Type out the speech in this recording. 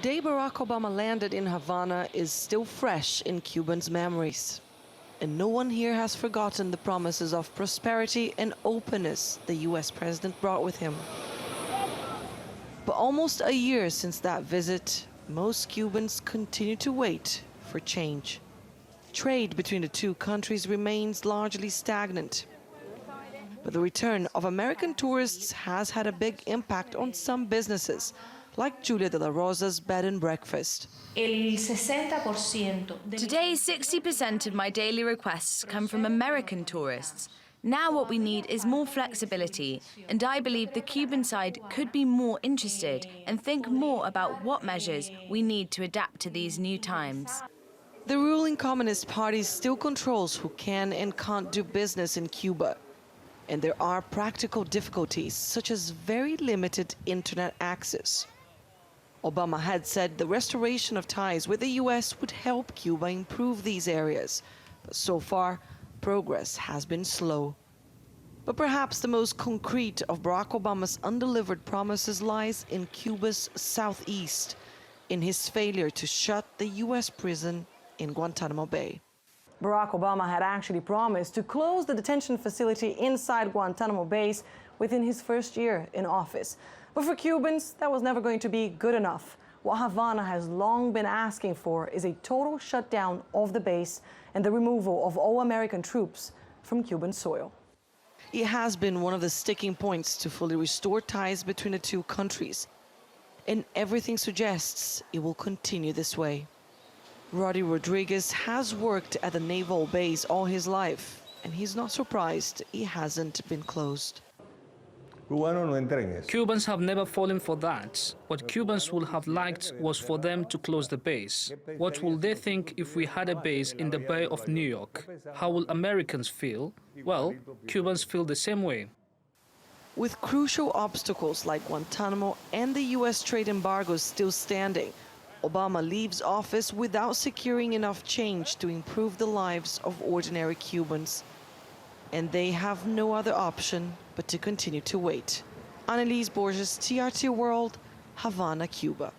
day Barack Obama landed in Havana is still fresh in Cubans' memories. And no one here has forgotten the promises of prosperity and openness the U.S. president brought with him. But almost a year since that visit, most Cubans continue to wait for change. Trade between the two countries remains largely stagnant. But the return of American tourists has had a big impact on some businesses, like Julia de la Rosa's bed and breakfast. Today, 60% of my daily requests come from American tourists. Now what we need is more flexibility, and I believe the Cuban side could be more interested and think more about what measures we need to adapt to these new times. The ruling Communist Party still controls who can and can't do business in Cuba. And there are practical difficulties, such as very limited internet access. Obama had said the restoration of ties with the U.S. would help Cuba improve these areas, but so far, progress has been slow. But perhaps the most concrete of Barack Obama's undelivered promises lies in Cuba's southeast, in his failure to shut the U.S. prison in Guantanamo Bay. Barack Obama had actually promised to close the detention facility inside Guantanamo base within his first year in office. But for Cubans, that was never going to be good enough. What Havana has long been asking for is a total shutdown of the base and the removal of all American troops from Cuban soil. It has been one of the sticking points to fully restore ties between the two countries, and everything suggests it will continue this way. Roddy Rodriguez has worked at the naval base all his life, and he's not surprised it hasn't been closed. Cubans have never fallen for that. What Cubans would have liked was for them to close the base. What will they think if we had a base in the Bay of New York? How will Americans feel? Well, Cubans feel the same way. With crucial obstacles like Guantanamo and the U.S. trade embargoes still standing, Obama leaves office without securing enough change to improve the lives of ordinary Cubans. And they have no other option but to continue to wait. Anelise Borges, TRT World, Havana, Cuba.